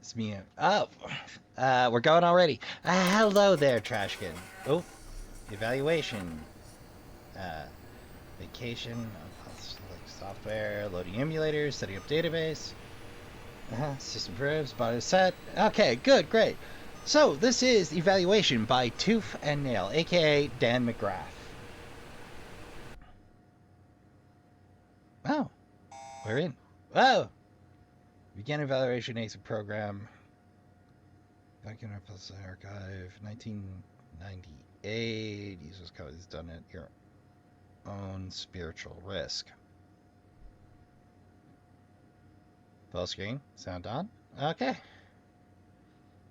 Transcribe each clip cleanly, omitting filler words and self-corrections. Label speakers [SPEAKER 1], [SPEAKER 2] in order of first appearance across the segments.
[SPEAKER 1] It's me. Oh, we're going already. Hello there, Trashkin. Oh, evaluation. Uh, vacation. Like software. Loading emulators. Setting up database. System proofs. Body set. Okay, good, great. So this is evaluation by Tooth and Nail, aka Dan McGrath. Oh, we're in. Oh, begin evaluation. Exit program. Vacuum plus archive 1998. Uses code is done at your own spiritual risk. Full screen. Sound on? Okay.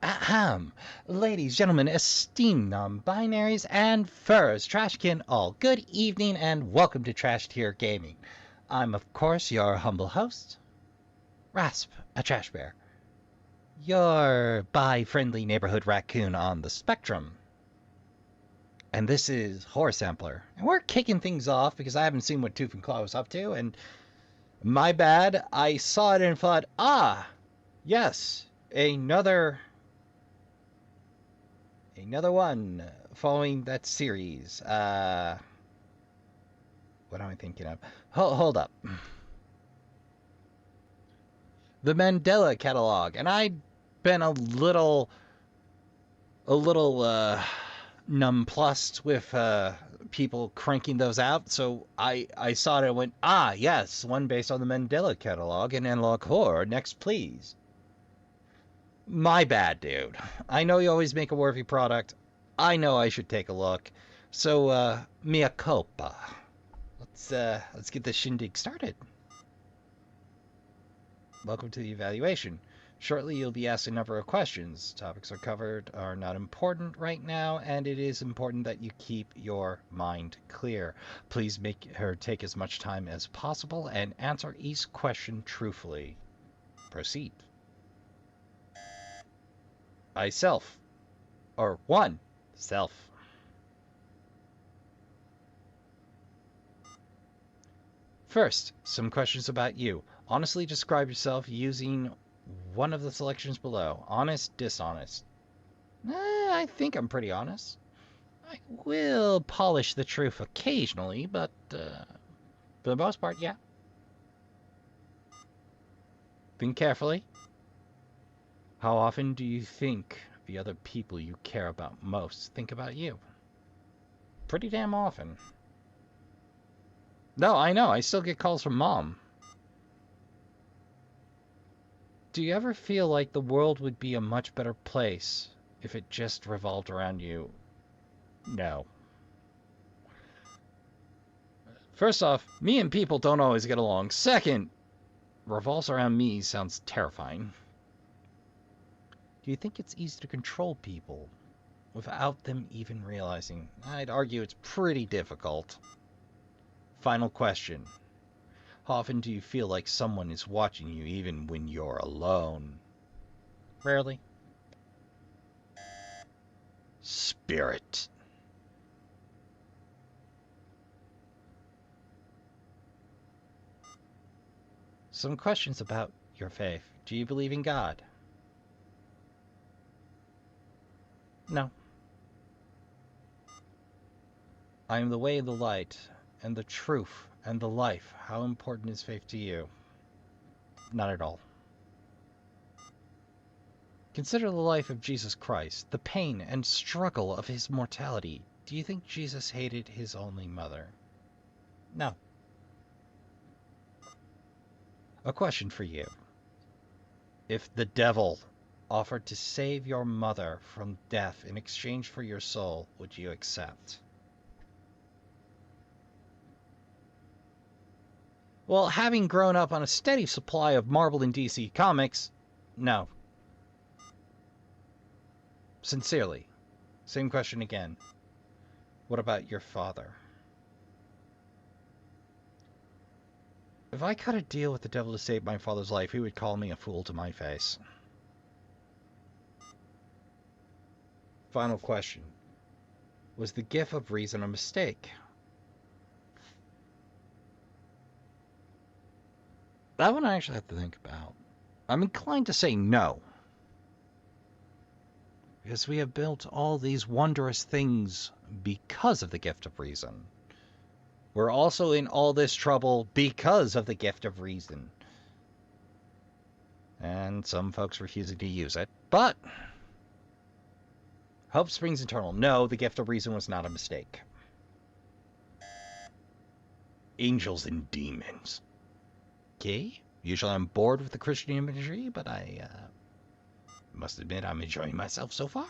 [SPEAKER 1] Ahem. Ladies, gentlemen, esteemed non-binaries and furs, Trashkin all, good evening and welcome to Trash Tier Gaming. I'm, of course, your humble host, Rasp, a trash bear. Your bi-friendly neighborhood raccoon on the spectrum. And this is Horror Sampler. And we're kicking things off because I haven't seen what Tooth and Claw was up to, and my bad, I saw it and thought, yes, another one following that series. What am I thinking of? Hold up. The Mandela Catalog, and I'd been a little nonplussed with people cranking those out, so I saw it and went, yes, one based on the Mandela Catalog and Analog Horror, next please. My bad, dude. I know you always make a worthy product. I know I should take a look. So, mea culpa. Let's get this shindig started. Welcome to the evaluation. Shortly, you'll be asked a number of questions. Topics are not important right now, and it is important that you keep your mind clear. Please make her take as much time as possible and answer each question truthfully. Proceed. Self. First, some questions about you. Honestly describe yourself using one of the selections below. Honest, dishonest. I think I'm pretty honest. I will polish the truth occasionally, but for the most part, yeah. Think carefully. How often do you think the other people you care about most think about you? Pretty damn often. No, I know. I still get calls from Mom. Do you ever feel like the world would be a much better place if it just revolved around you? No. First off, me and people don't always get along. Second, revolves around me sounds terrifying. Do you think it's easy to control people without them even realizing? I'd argue it's pretty difficult. Final question. How often do you feel like someone is watching you even when you're alone? Rarely. Spirit. Some questions about your faith. Do you believe in God? No. I am the way, the light, and the truth, and the life. How important is faith to you? Not at all. Consider the life of Jesus Christ, the pain and struggle of his mortality. Do you think Jesus hated his only mother? No. A question for you. If the devil offered to save your mother from death in exchange for your soul, would you accept? Well, having grown up on a steady supply of Marvel and DC comics, no. Sincerely. Same question again. What about your father? If I cut a deal with the devil to save my father's life, he would call me a fool to my face. Final question. Was the gift of reason a mistake? That one I actually have to think about. I'm inclined to say no. Because we have built all these wondrous things because of the gift of reason. We're also in all this trouble because of the gift of reason. And some folks refusing to use it. But hope springs eternal. No, the gift of reason was not a mistake. Angels and demons. Okay. Usually I'm bored with the Christian imagery, but I must admit I'm enjoying myself so far.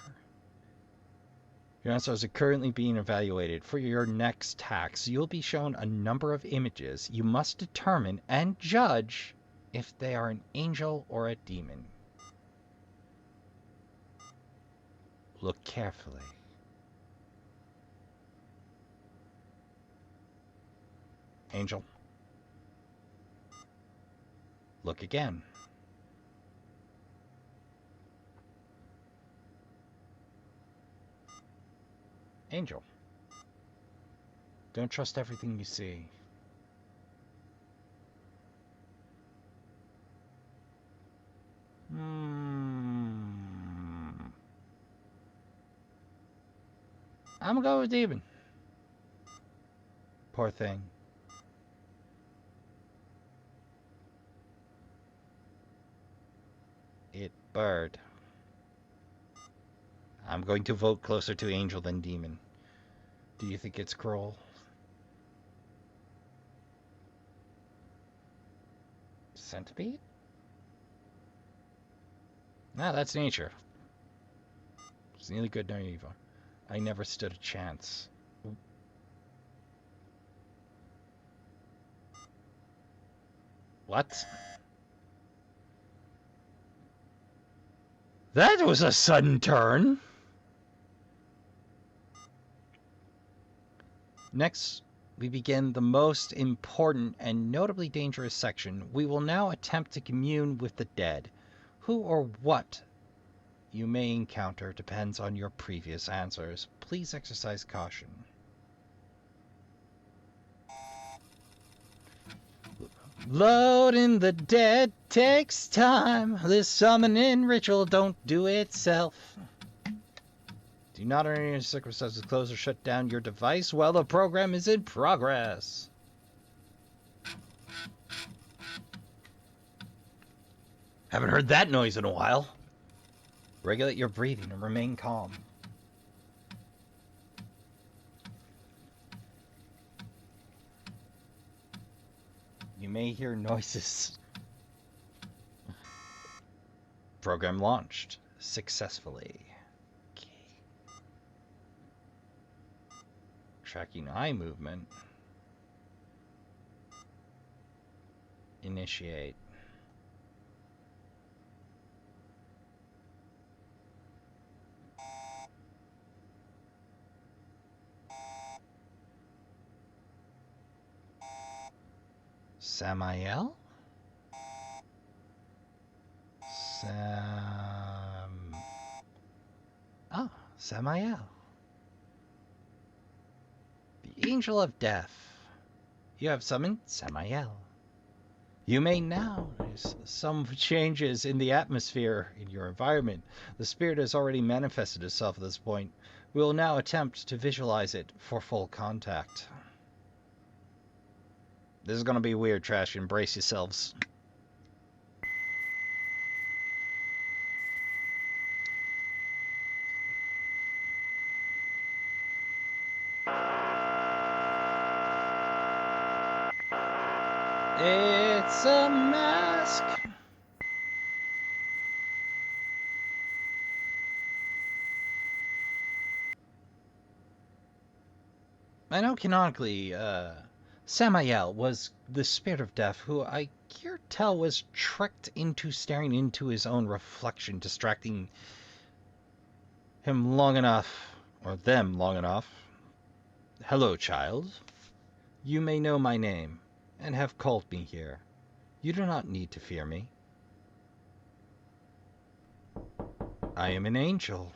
[SPEAKER 1] Your answers are currently being evaluated. For your next task, you'll be shown a number of images. You must determine and judge if they are an angel or a demon. Look carefully. Angel. Look again. Angel. Don't trust everything you see. I'm gonna go with demon. Poor thing. It bird. I'm going to vote closer to angel than demon. Do you think it's cruel? Centipede? No, that's nature. It's neither good nor evil. I never stood a chance. What? That was a sudden turn! Next, we begin the most important and notably dangerous section. We will now attempt to commune with the dead. Who or what you may encounter depends on your previous answers. Please exercise caution. Loading the dead takes time. This summoning ritual don't do itself. Do not under any circumstances close or shut down your device while the program is in progress. Haven't heard that noise in a while. Regulate your breathing and remain calm. You may hear noises. Program launched successfully. Okay. Tracking eye movement. Initiate. Samael? Samael. The Angel of Death. You have summoned Samael. You may now notice some changes in the atmosphere in your environment. The spirit has already manifested itself at this point. We will now attempt to visualize it for full contact. This is going to be weird, Trash. Embrace yourselves. It's a mask. I know canonically, Samael was the spirit of death who I hear tell was tricked into staring into his own reflection, distracting him long enough, or them long enough. Hello, child. You may know my name, and have called me here. You do not need to fear me. I am an angel.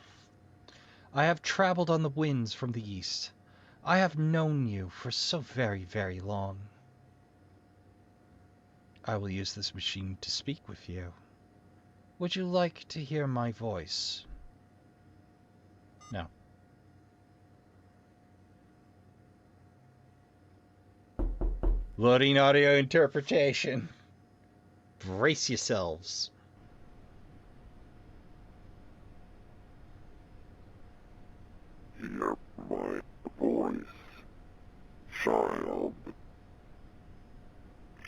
[SPEAKER 1] I have traveled on the winds from the east. I have known you for so very, very long. I will use this machine to speak with you. Would you like to hear my voice? Loading audio interpretation. Brace yourselves.
[SPEAKER 2] Hear my voice, child.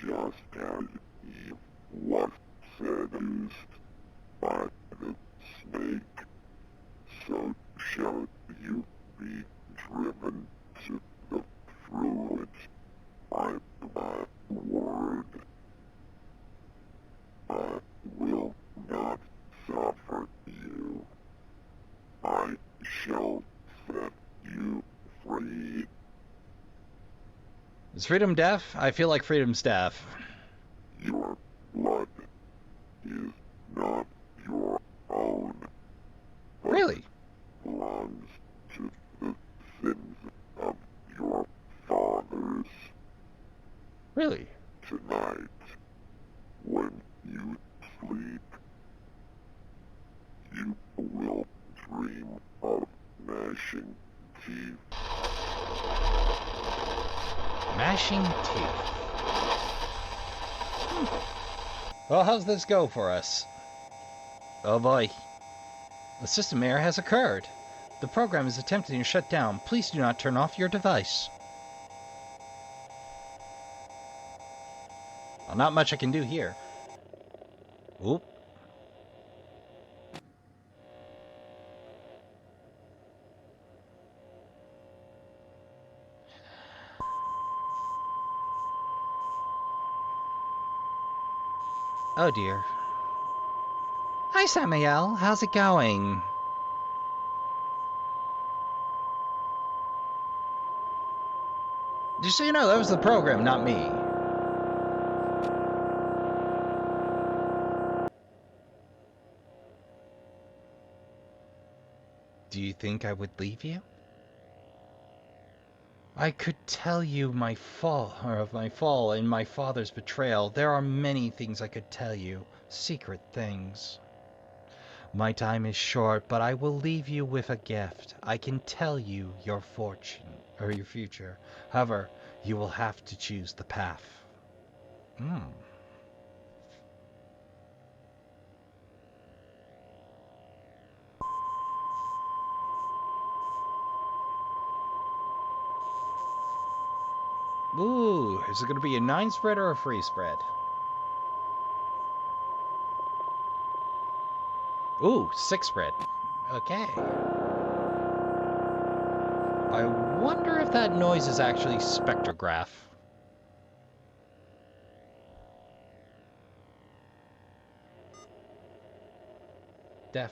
[SPEAKER 2] Just as you was seduced by the snake, so shall you be driven to the fluid by my word. I will not suffer you. I shall set you free.
[SPEAKER 1] Is freedom deaf? I feel like freedom's deaf.
[SPEAKER 2] Your blood is not your own. But
[SPEAKER 1] Really?
[SPEAKER 2] belongs to the sins of your fathers.
[SPEAKER 1] Really?
[SPEAKER 2] Tonight, when you sleep, you will dream of gnashing teeth.
[SPEAKER 1] Mashing teeth. Well, how's this go for us? Oh boy. A system error has occurred. The program is attempting to shut down. Please do not turn off your device. Well, not much I can do here. Oop. Oh dear. Hi Samuel, how's it going? Just so you know, that was the program, not me. Do you think I would leave you? I could tell you my fall, or of my fall and my father's betrayal. There are many things I could tell you, secret things. My time is short, but I will leave you with a gift. I can tell you your fortune, or your future. However, you will have to choose the path. Ooh, is it going to be a 9 spread or a free spread? Ooh, 6 spread. Okay. I wonder if that noise is actually spectrograph. Deaf.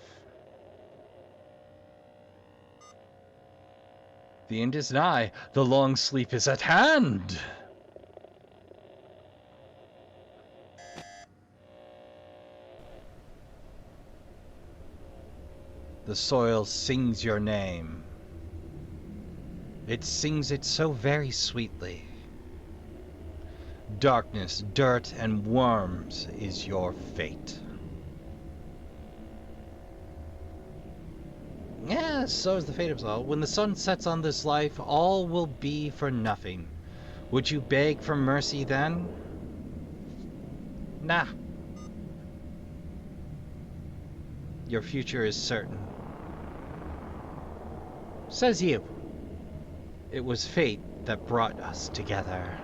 [SPEAKER 1] The end is nigh. The long sleep is at hand. The soil sings your name. It sings it so very sweetly. Darkness, dirt, and worms is your fate. Yes, so is the fate of us all. When the sun sets on this life, all will be for nothing. Would you beg for mercy then? Nah. Your future is certain. Says you. It was fate that brought us together.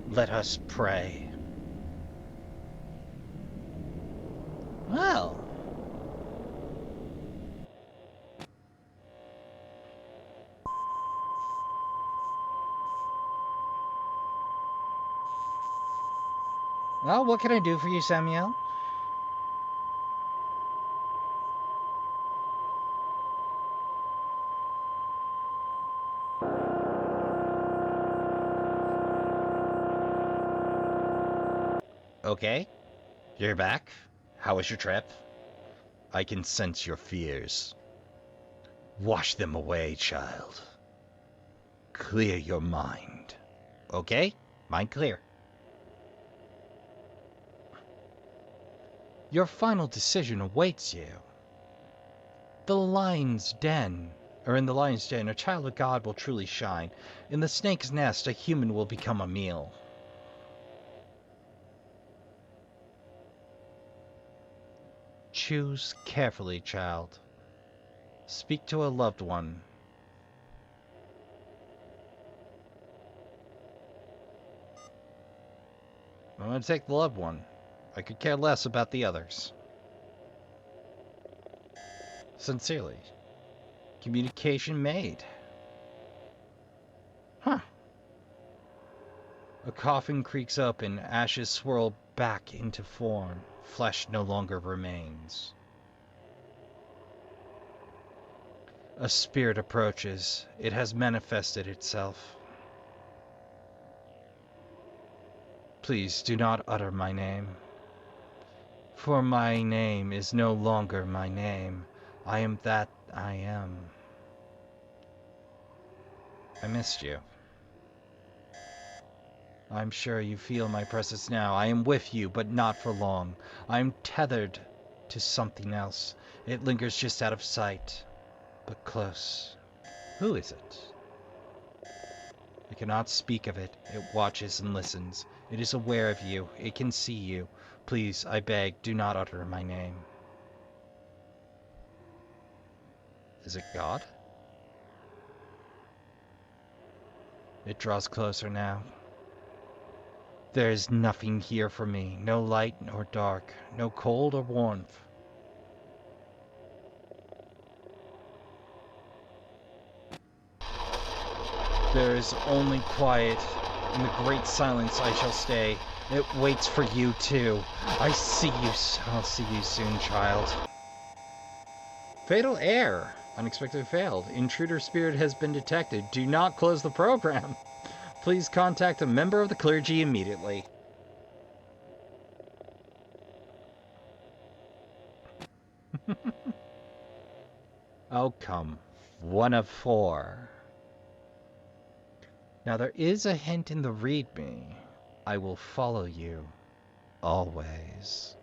[SPEAKER 1] Let us pray. Well. Well, what can I do for you, Samuel? Okay. You're back. How was your trip? I can sense your fears. Wash them away, child. Clear your mind. Okay? Mind clear. Your final decision awaits you. The lion's den, or in the lion's den, a child of God will truly shine. In the snake's nest, a human will become a meal. Choose carefully, child. Speak to a loved one. I'm going to take the loved one. I could care less about the others. Sincerely. Communication made. Huh. A coffin creaks open, ashes swirl back into form. Flesh no longer remains. A spirit approaches. It has manifested itself. Please do not utter my name. For my name is no longer my name. I am that I am. I missed you. I'm sure you feel my presence now. I am with you, but not for long. I am tethered to something else. It lingers just out of sight, but close. Who is it? I cannot speak of it. It watches and listens. It is aware of you. It can see you. Please, I beg, do not utter my name. Is it God? It draws closer now. There is nothing here for me. No light nor dark. No cold or warmth. There is only quiet. In the great silence I shall stay. It waits for you too. I'll see you soon, child. Fatal error. Unexpected failed. Intruder spirit has been detected. Do not close the program. Please contact a member of the clergy immediately. Oh, come. 1 of 4. Now there is a hint in the readme. I will follow you. Always.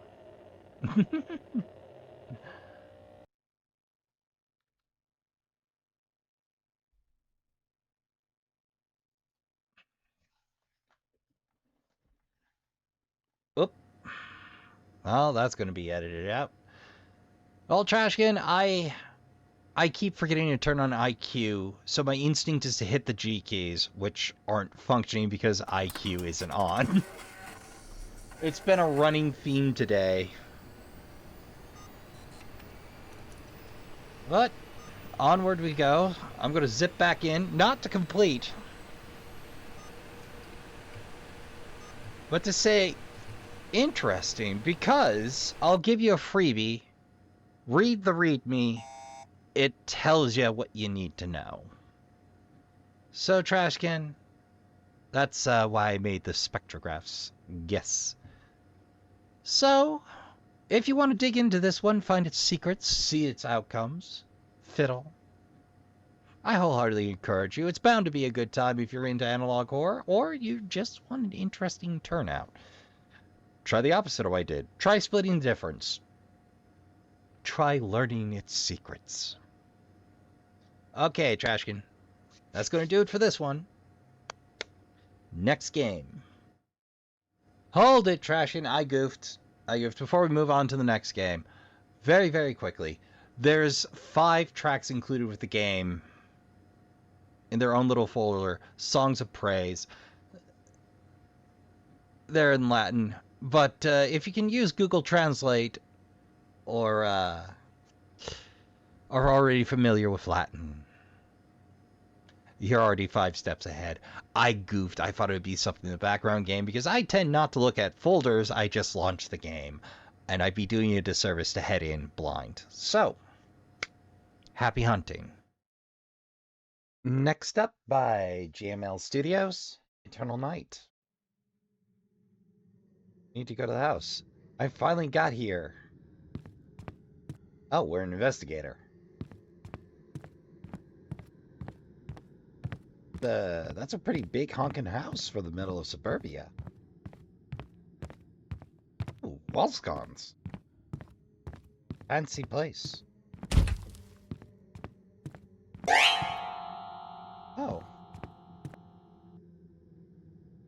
[SPEAKER 1] Oop. Well, that's going to be edited out. Well, Trashkin, I keep forgetting to turn on IQ, so my instinct is to hit the G keys, which aren't functioning because IQ isn't on. It's been a running theme today. But onward we go. I'm going to zip back in, not to complete, but to say interesting, because I'll give you a freebie. Read the readme. It tells you what you need to know. So, Trashkin, that's why I made the spectrographs. Yes. So, if you want to dig into this one, find its secrets, see its outcomes, fiddle, I wholeheartedly encourage you. It's bound to be a good time if you're into analog horror, or you just want an interesting turnout. Try the opposite of what I did. Try splitting the difference. Try learning its secrets. Okay, Trashkin. That's going to do it for this one. Next game. Hold it, Trashkin. I goofed. Before we move on to the next game. Very, very quickly. There's 5 tracks included with the game in their own little folder. Songs of Praise. They're in Latin. But if you can use Google Translate or are already familiar with Latin, you're already 5 steps ahead. I goofed. I thought it would be something in the background game because I tend not to look at folders. I just launch the game. And I'd be doing you a disservice to head in blind. So, happy hunting. Next up by GML Studios, Eternal Night. Need to go to the house. I finally got here. Oh, we're an investigator. That's a pretty big honking house for the middle of suburbia. Ooh, wall scones. Fancy place. Oh.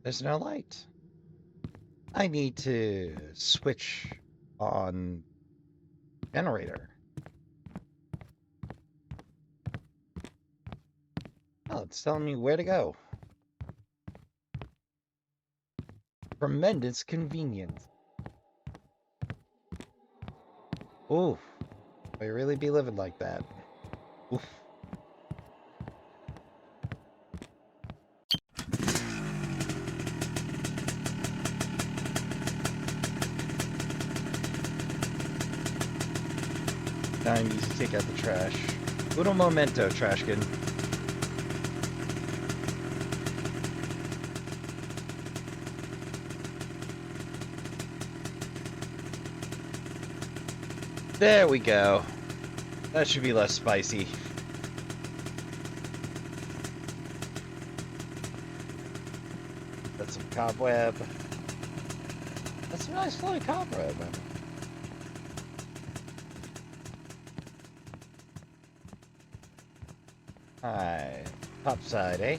[SPEAKER 1] There's no light. I need to switch on Generator. Oh, it's telling me where to go. Tremendous convenience. Ooh, I really be living like that. Oof. Time needs to take out the trash. Uno momento, Trashkin. There we go. That should be less spicy. That's some cobweb. That's a nice flowy cobweb. Hi. Top side, eh?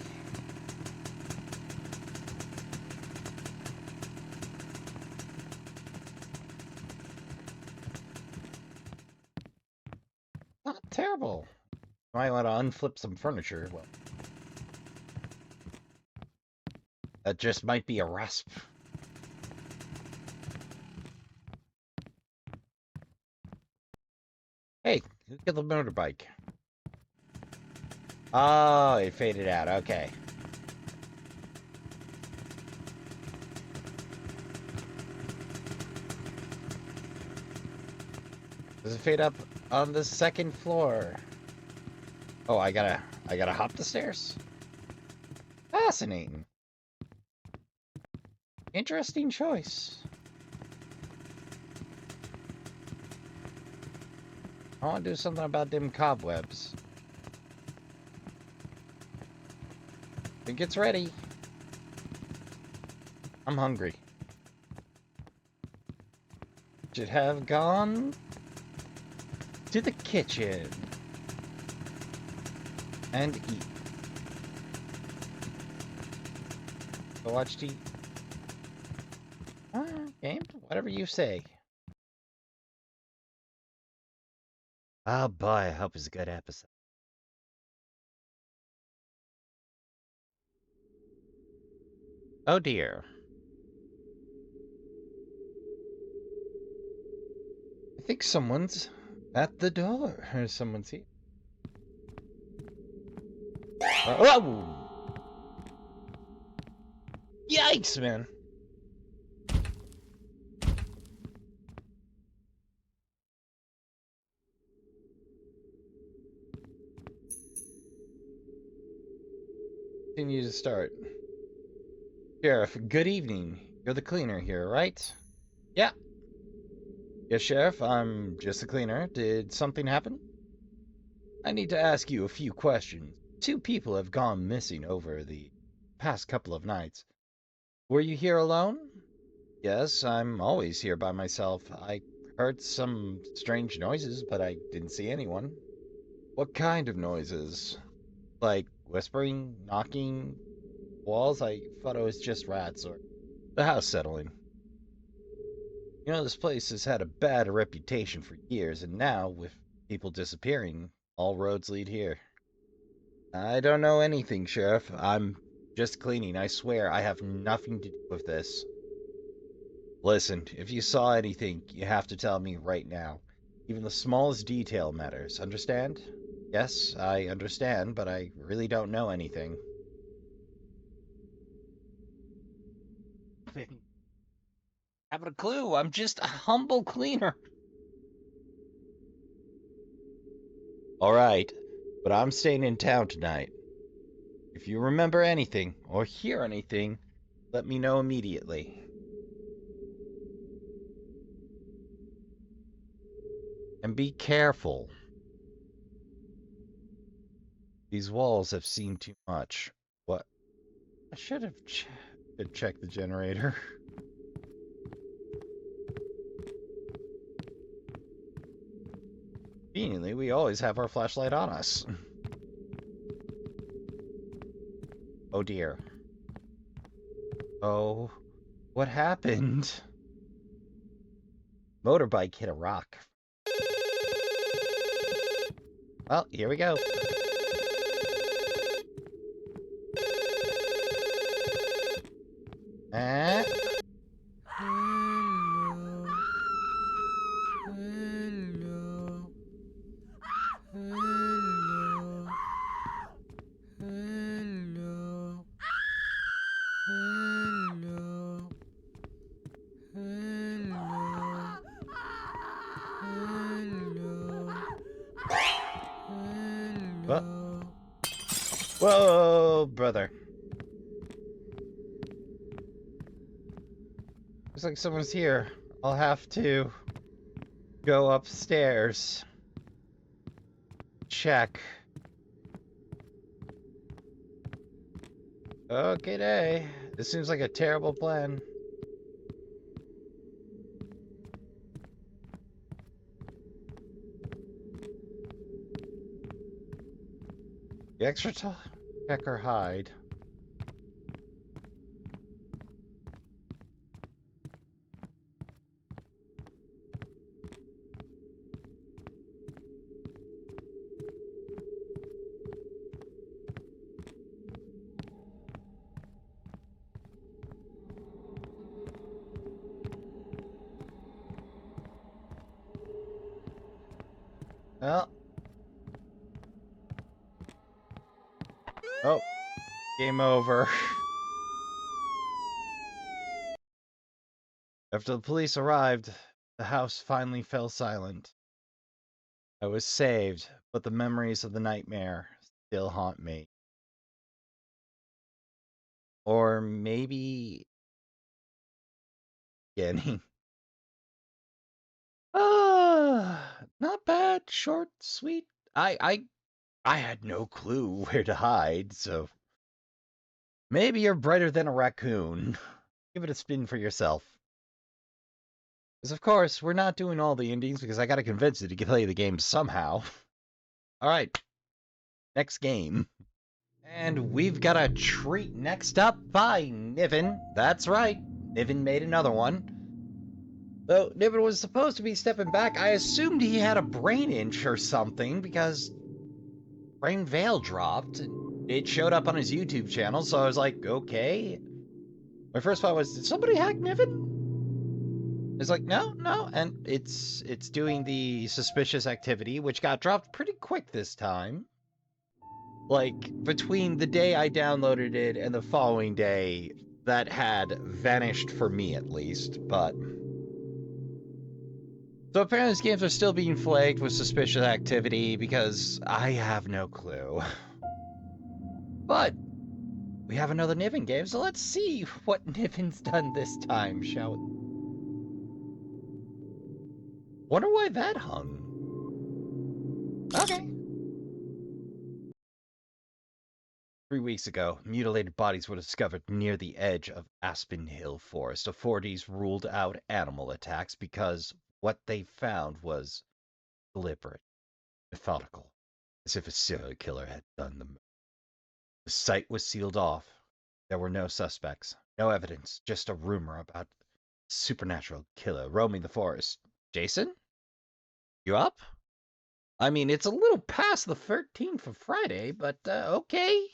[SPEAKER 1] Not terrible. Might want to unflip some furniture. Well, that just might be a rasp. Hey, who killed the motorbike? Oh, it faded out. Okay. Does it fade up on the second floor? Oh, I gotta hop the stairs? Fascinating. Interesting choice. I want to do something about them cobwebs. Think it's ready. I'm hungry. Should have gone to the kitchen and eat. Go watch TV. Game? Whatever you say. Oh boy, I hope it's a good episode. Oh dear. I think someone's at the door. Or someone's here. Oh! Yikes, man. Continue to start. Sheriff, good evening. You're the cleaner here, right? Yeah. Yes, Sheriff, I'm just a cleaner. Did something happen? I need to ask you a few questions. 2 people have gone missing over the past couple of nights. Were you here alone? Yes, I'm always here by myself. I heard some strange noises, but I didn't see anyone. What kind of noises? Like whispering, knocking, walls? I thought it was just rats or the house settling. You know, this place has had a bad reputation for years, and now, with people disappearing, all roads lead here. I don't know anything, Sheriff. I'm just cleaning. I swear I have nothing to do with this. Listen, if you saw anything, you have to tell me right now. Even the smallest detail matters, understand? Yes, I understand, but I really don't know anything. Haven't a clue. I'm just a humble cleaner. All right, but I'm staying in town tonight. If you remember anything or hear anything, let me know immediately. And be careful. These walls have seen too much. What? I should have checked the generator. Conveniently, we always have our flashlight on us. Oh dear. Oh, what happened? Motorbike hit a rock. Well, here we go. Eh?
[SPEAKER 3] Hello. Hello. Hello. Hello. Hello. Hello. Hello.
[SPEAKER 1] What?
[SPEAKER 3] Hello.
[SPEAKER 1] Whoa, brother. Looks like someone's here. I'll have to go upstairs. Check. Okay, day. This seems like a terrible plan. The extra check or hide. Well. Oh. Game over. After the police arrived, the house finally fell silent. I was saved, but the memories of the nightmare still haunt me. Or maybe beginning. Not bad, short, sweet. I had no clue where to hide, so maybe you're brighter than a raccoon. Give it a spin for yourself. Because of course, we're not doing all the endings because I gotta convince you to play the game somehow. Alright, next game. And we've got a treat next up by Niven. That's right, Niven made another one. Though Niven was supposed to be stepping back, I assumed he had a brain inch or something because Brain Veil dropped. It showed up on his YouTube channel, so I was like, okay. My first thought was, did somebody hack Niven? It's like, no, and it's doing the suspicious activity, which got dropped pretty quick this time. Like, between the day I downloaded it and the following day, that had vanished for me at least, but... So apparently these games are still being flagged with suspicious activity because I have no clue. But we have another Niven game, so let's see what Niven's done this time, shall we? Wonder why that hung. Okay. 3 weeks ago, mutilated bodies were discovered near the edge of Aspen Hill Forest. Authorities ruled out animal attacks because what they found was deliberate, methodical, as if a serial killer had done them. The site was sealed off. There were no suspects, no evidence, just a rumor about a supernatural killer roaming the forest. Jason? You up? I mean, it's a little past the 13th for Friday, but okay.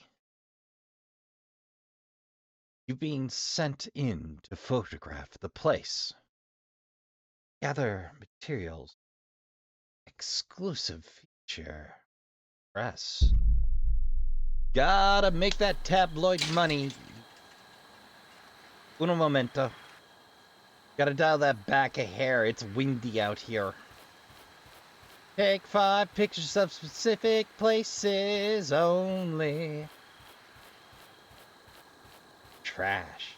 [SPEAKER 1] You've been sent in to photograph the place. Gather materials. Exclusive feature. Press. Gotta make that tabloid money. Uno momento. Gotta dial that back a hair. It's windy out here. Take 5 pictures of specific places only. Trash.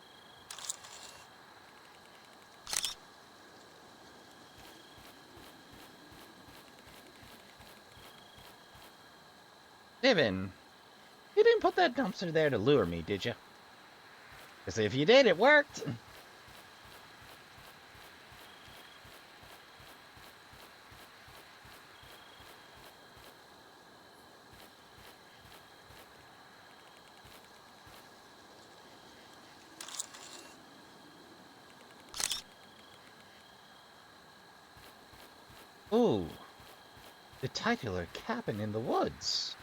[SPEAKER 1] Niven, you didn't put that dumpster there to lure me, did you? Because if you did, it worked. Ooh. The titular cabin in the woods.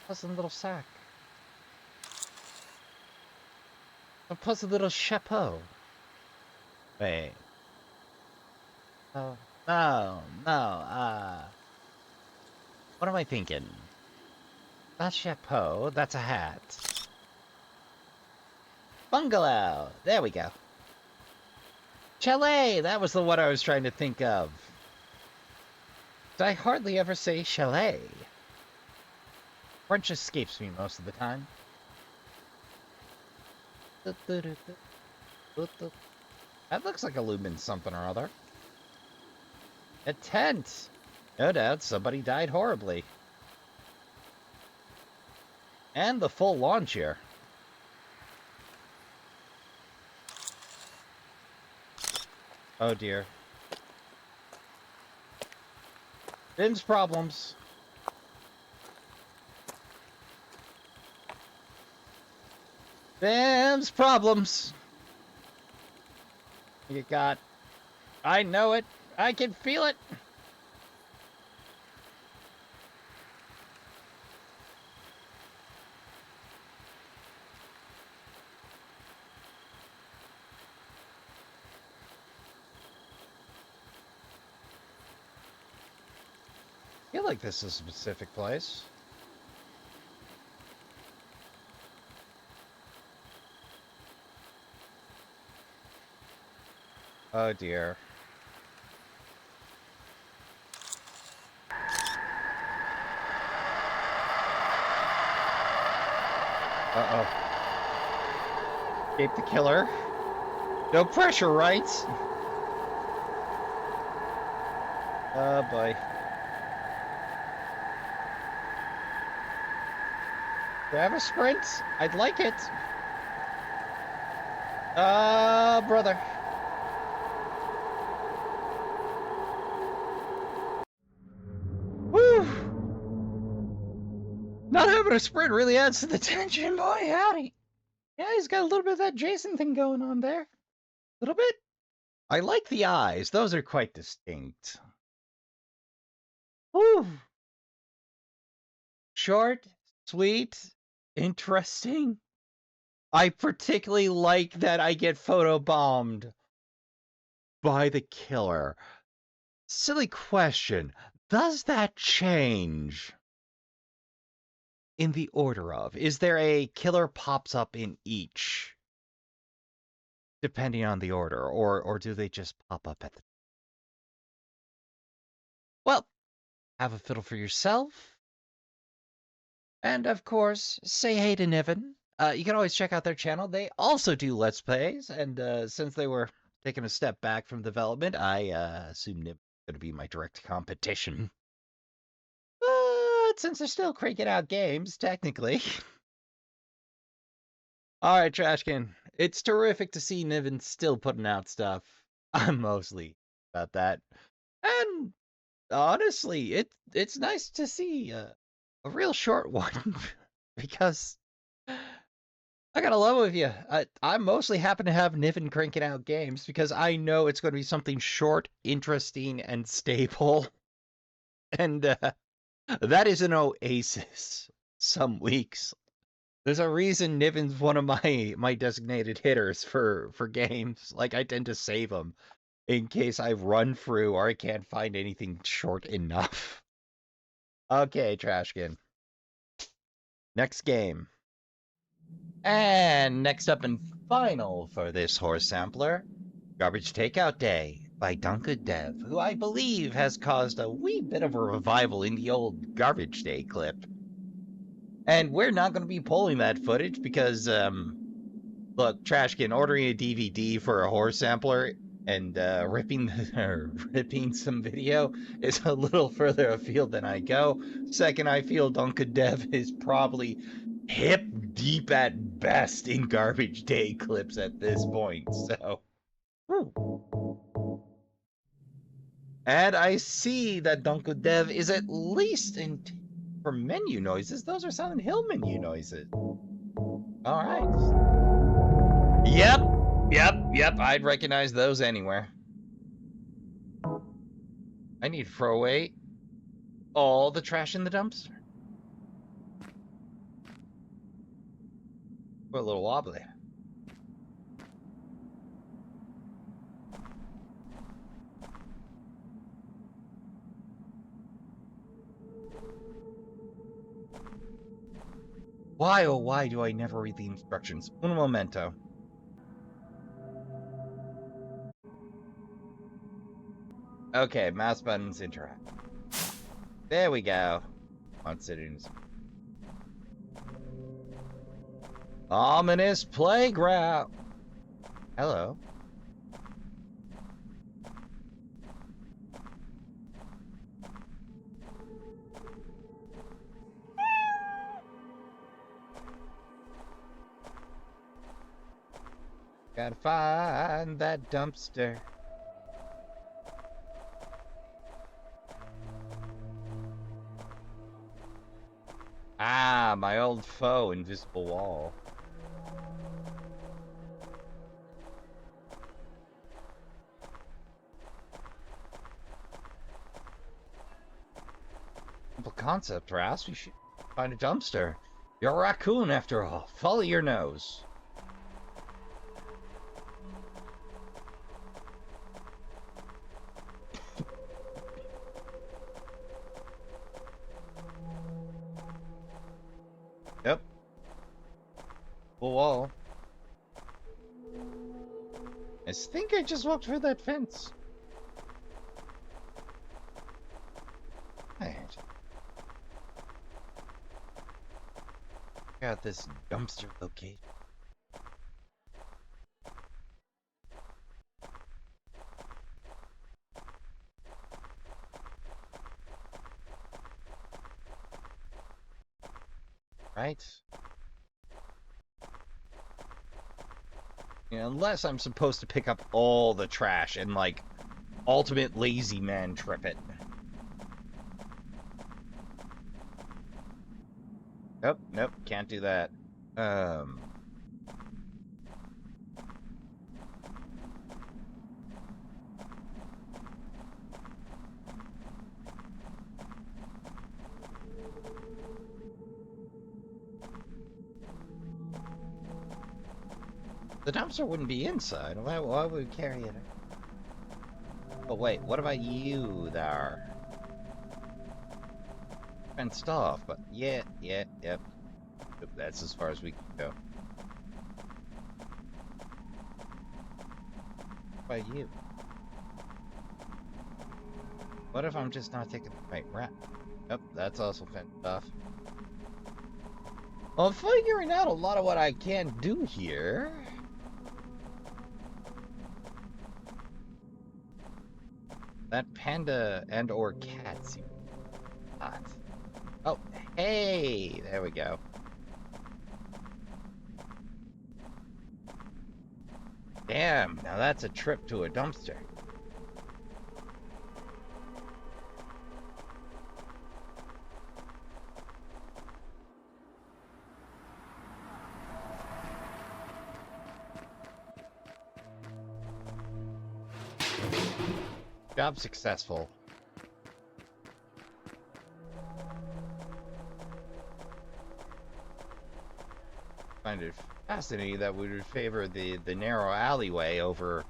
[SPEAKER 1] Pleasant little sack. A pleasant little chapeau. Wait. Oh, no, what am I thinking? Not chapeau, that's a hat. Bungalow, there we go. Chalet, that was the one I was trying to think of. I hardly ever say chalet. French escapes me most of the time. That looks like a lumen something or other. A tent! No doubt somebody died horribly. And the full launch here. Oh dear. Bim's problems. Bim's problems. You got... I know it. I can feel it. I feel like this is a specific place. Oh dear. Uh-oh. Escape the killer. No pressure, right? Oh boy. Do I have a sprint? I'd like it. Brother. Woo! Not having a sprint really adds to the tension, boy, howdy. Yeah, he's got a little bit of that Jason thing going on there. A little bit. I like the eyes. Those are quite distinct. Woo! Short, sweet, interesting. I particularly like that I get photobombed by the killer. Silly question. Does that change in the order of? Is there a killer pops up in each, depending on the order, or do they just pop up at the... Well, have a fiddle for yourself. And of course, say hey to Niven. You can always check out their channel. They also do Let's Plays, and since they were taking a step back from development, I assume Niven's going to be my direct competition. But since they're still cranking out games, technically. Alright, Trashkin. It's terrific to see Niven still putting out stuff. I'm mostly about that. And honestly, it's nice to see a real short one. Because I gotta love with you. I'm mostly happy to have Niven cranking out games because I know it's going to be something short, interesting, and stable. And that is an oasis some weeks. There's a reason Niven's one of my designated hitters for games. Like, I tend to save them in case I run through or I can't find anything short enough. Okay, Trashkin. Next game. And next up and final for this horse sampler, Garbage Takeout Day by Dev, who I believe has caused a wee bit of a revival in the old Garbage Day clip. And we're not going to be pulling that footage because, look, Trashkin, ordering a DVD for a horse sampler and ripping some video is a little further afield than I go. Second, I feel Dev is probably hip deep at best in Garbage Day clips at this point, so. And I see that Dev is at least in for menu noises. Those are Silent Hill menu noises. Alright. Yep, I'd recognize those anywhere. I need throwaway all the trash in the dumpster. We're a little wobbly. Why, oh why do I never read the instructions? Un momento. Okay, mouse buttons interact. There we go. On sit-ins. Ominous playground. Hello. Gotta find that dumpster. Ah, my old foe, invisible wall. Simple concept, Ras. We should find a dumpster. You're a raccoon, after all. Follow your nose. Yep. Full wall. I think I just walked through that fence. Right. Got this dumpster located. Right? You know, unless I'm supposed to pick up all the trash and, like, ultimate lazy man trip it. Nope, nope, can't do that. The dumpster wouldn't be inside. Why would we carry it? But wait, what about you there? Fenced off, but yep. That's as far as we can go. What about you? What if I'm just not taking the right route? Yep, that's also fenced off. Well, I'm figuring out a lot of what I can do here. That panda and or cat seem hot. Oh, hey! There we go. Damn, now that's a trip to a dumpster. Job successful. Find it fascinating that we would favor the narrow alleyway over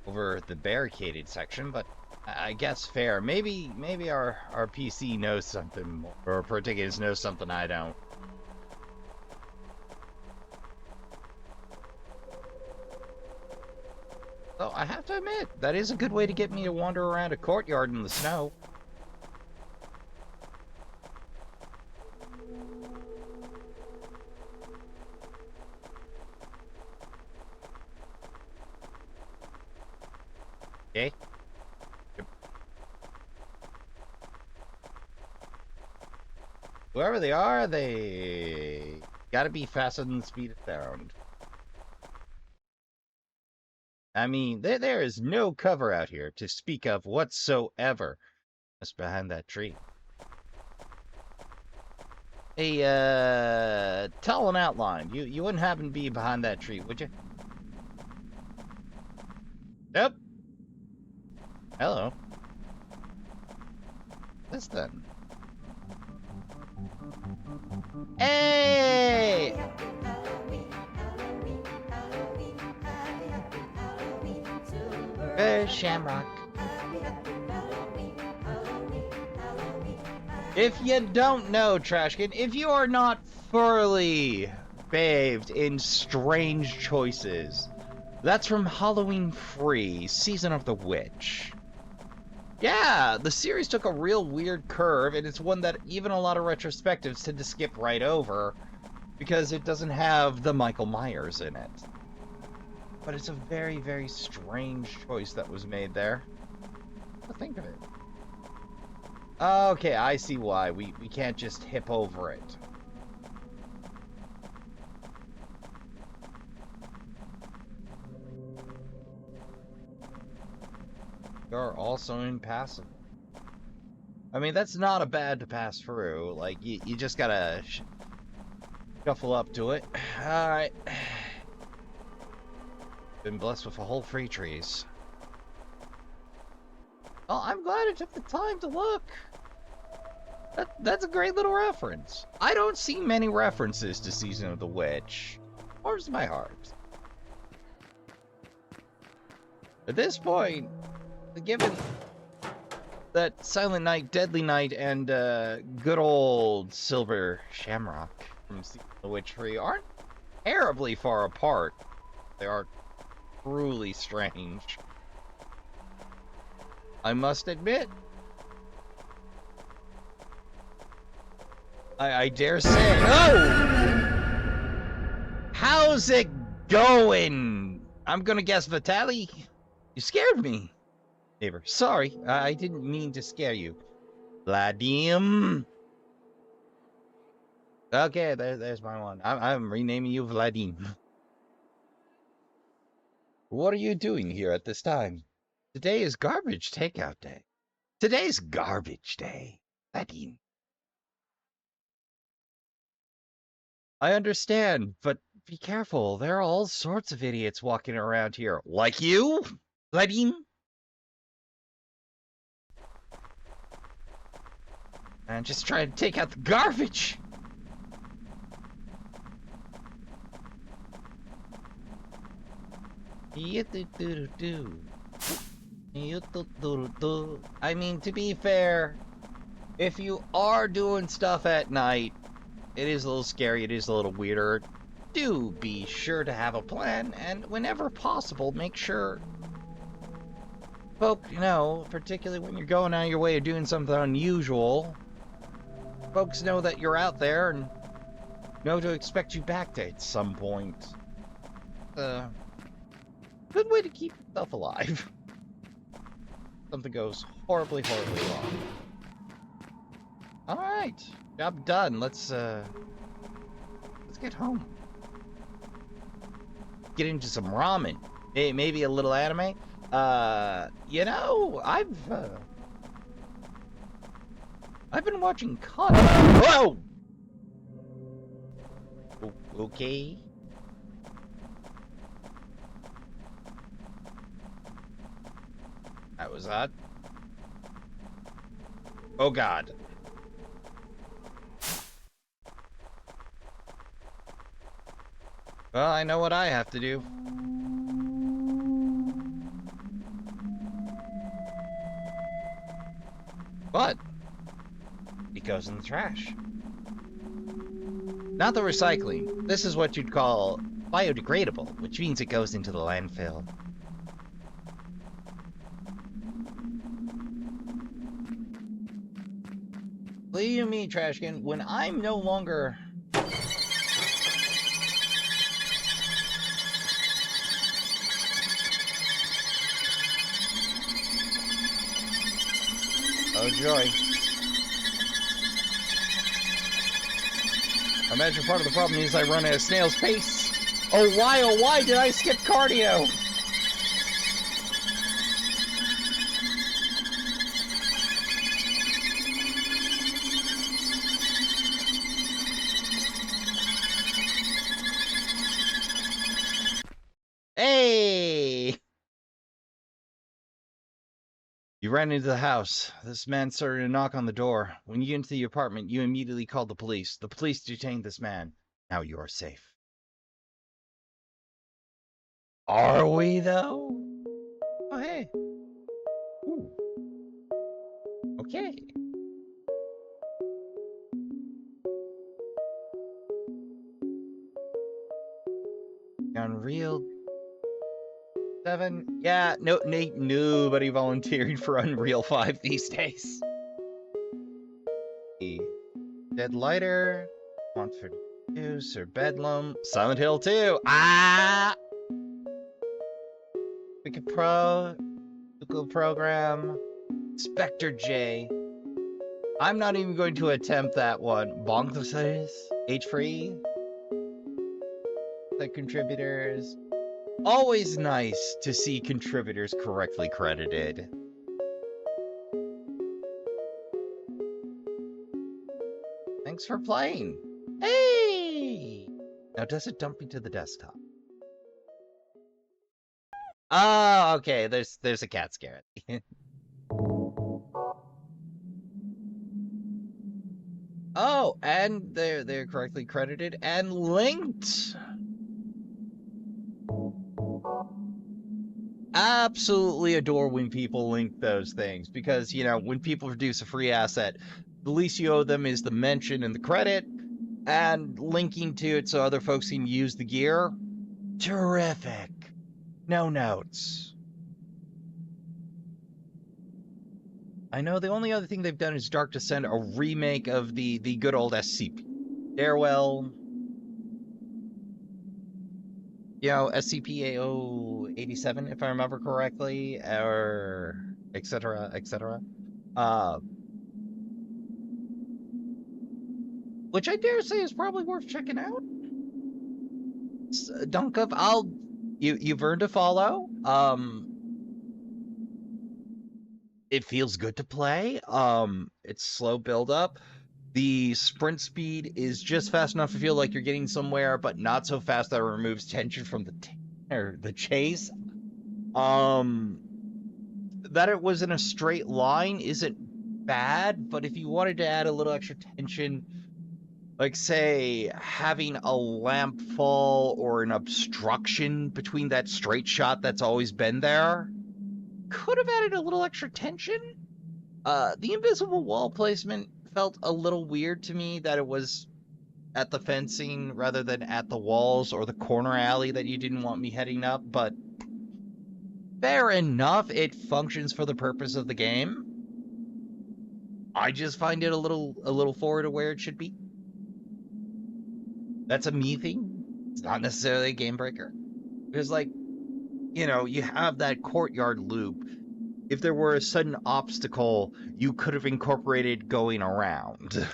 [SPEAKER 1] the barricaded section, but I guess fair. Maybe our PC knows something, or protagonist knows something I don't. So I have to admit, that is a good way to get me to wander around a courtyard in the snow. Okay. Yep. Whoever they gotta be faster than the speed of sound. I mean, there is no cover out here to speak of whatsoever. Just behind that tree. Hey, tall and outlined. You wouldn't happen to be behind that tree, would you? Nope. Hello. This then. Hey! Shamrock. If you don't know, Trashkin, if you are not thoroughly bathed in strange choices, that's from Halloween Free, Season of the Witch. Yeah, the series took a real weird curve, and it's one that even a lot of retrospectives tend to skip right over because it doesn't have the Michael Myers in it. But it's a very, very strange choice that was made there. Think of it. Okay, I see why. We can't just hip over it. You're also impassive. I mean, that's not a bad to pass through. Like, you just gotta shuffle up to it. Alright. Been blessed with a whole 3 trees. Well, I'm glad I took the time to look. That's a great little reference. I don't see many references to Season of the Witch. Warms my heart. At this point, given that Silent Night, Deadly Night, and good old Silver Shamrock from Season of the Witch 3 aren't terribly far apart, they are truly strange. I must admit, I dare say. Oh! How's it going? I'm gonna guess Vitaly. You scared me. Neighbor, sorry, I didn't mean to scare you. Vladim. Okay, there's my one. I'm renaming you Vladim. What are you doing here at this time? Today is garbage takeout day. Today's garbage day, Vladim. I understand, but be careful. There are all sorts of idiots walking around here. Like you, Vladim? And just trying to take out the garbage. I mean, to be fair, if you are doing stuff at night, it is a little scary, it is a little weirder. Do be sure to have a plan, and whenever possible, make sure folk know, particularly when you're going out of your way of doing something unusual, folks know that you're out there and know to expect you back at some point. Good way to keep yourself alive. Something goes horribly, horribly wrong. Alright, job done. Let's get home. Get into some ramen. Maybe a little anime. You know, I've been watching Whoa! Okay. That was odd. Oh God. Well, I know what I have to do. But it goes in the trash. Not the recycling. This is what you'd call biodegradable, which means it goes into the landfill. Believe me, Trashkin, when I'm no longer... Oh joy. I imagine part of the problem is I run at a snail's pace. Oh why did I skip cardio? Hey! You ran into the house. This man started to knock on the door. When you get into the apartment, you immediately called the police. The police detained this man. Now you are safe. Are we, though? Oh, hey. Ooh. Okay. Unreal 7? Yeah, nobody volunteered for Unreal 5 these days. Dead Lighter, Montford 2, Sir Bedlam, Silent Hill 2. Ah! Wicked Pro, Google Program, Spectre J. I'm not even going to attempt that one. Bonk the Cities, H-Free, the contributors. Always nice to see contributors correctly credited. Thanks for playing. Hey! Now does it dump me to the desktop? Oh, okay. There's a cat scare. Oh, and they're correctly credited and linked. Absolutely adore when people link those things because, you know, when people produce a free asset, the least you owe them is the mention and the credit and linking to it so other folks can use the gear. Terrific. No notes. I know the only other thing they've done is Dark Descent, a remake of the good old SCP. Farewell. You know, SCP-AO-87, if I remember correctly, or etc., etc. Which I dare say is probably worth checking out. Dunkov, you've earned a follow. It feels good to play. It's slow build up. The sprint speed is just fast enough to feel like you're getting somewhere, but not so fast that it removes tension from the chase. That it was in a straight line isn't bad, but if you wanted to add a little extra tension, like say having a lamp fall or an obstruction between that straight shot that's always been there, could have added a little extra tension. The invisible wall placement felt a little weird to me, that it was at the fencing rather than at the walls or the corner alley that you didn't want me heading up, but fair enough, it functions for the purpose of the game. I just find it a little forward to where it should be. That's a me thing. It's not necessarily a game breaker. Because, like, you know, you have that courtyard loop. If there were a sudden obstacle, you could have incorporated going around. You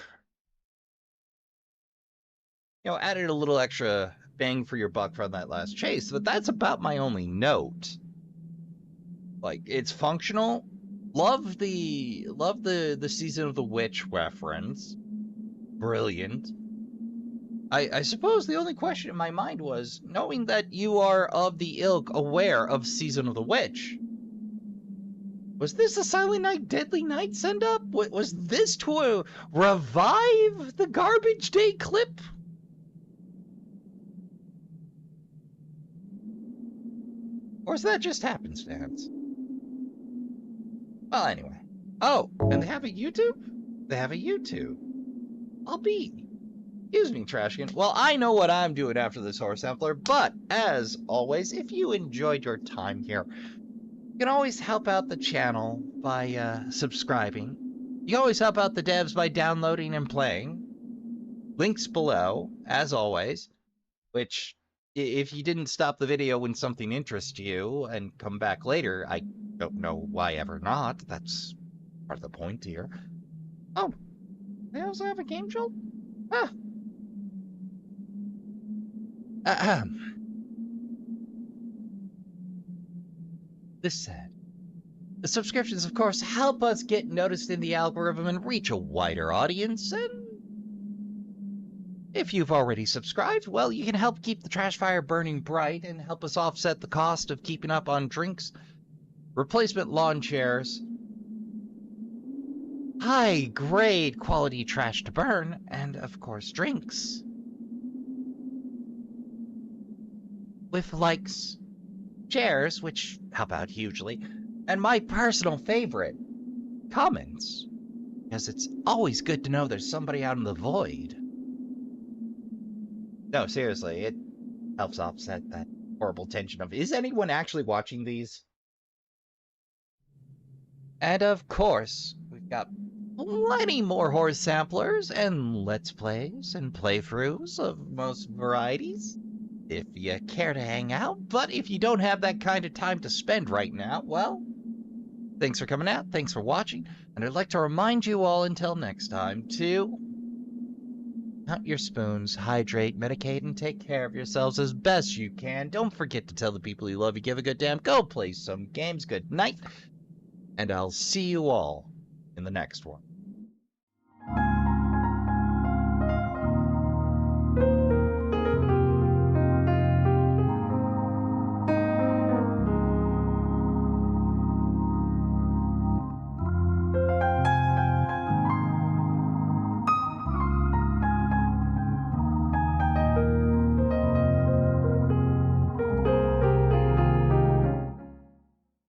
[SPEAKER 1] know, added a little extra bang for your buck from that last chase, but that's about my only note. Like, it's functional. Love the Season of the Witch reference. Brilliant. I suppose the only question in my mind was, knowing that you are of the ilk aware of Season of the Witch, was this a Silent Night, Deadly Night send-up? Was this to revive the Garbage Day clip? Or is that just happenstance? Well, anyway. Oh, and they have a YouTube? They have a YouTube. I'll be. Excuse me, Trashkin. Well, I know what I'm doing after this horror sampler, but as always, if you enjoyed your time here, you can always help out the channel by subscribing. You can always help out the devs by downloading and playing. Links below, as always, which, if you didn't stop the video when something interests you and come back later, I don't know why ever not. That's part of the point here. Oh, they also have a game jolt? Ah. This said, the subscriptions, of course, help us get noticed in the algorithm and reach a wider audience, and if you've already subscribed, well, you can help keep the trash fire burning bright and help us offset the cost of keeping up on drinks, replacement lawn chairs, high-grade quality trash to burn, and of course drinks. With likes, shares, which help out hugely, and my personal favorite, comments. Because it's always good to know there's somebody out in the void. No, seriously, it helps offset that horrible tension of, is anyone actually watching these? And of course, we've got plenty more horror samplers and let's plays and playthroughs of most varieties, if you care to hang out. But if you don't have that kind of time to spend right now, well, thanks for coming out, thanks for watching, and I'd like to remind you all until next time to count your spoons, hydrate, medicate, and take care of yourselves as best you can. Don't forget to tell the people you love you give a good damn. Go play some games. Good night, and I'll see you all in the next one.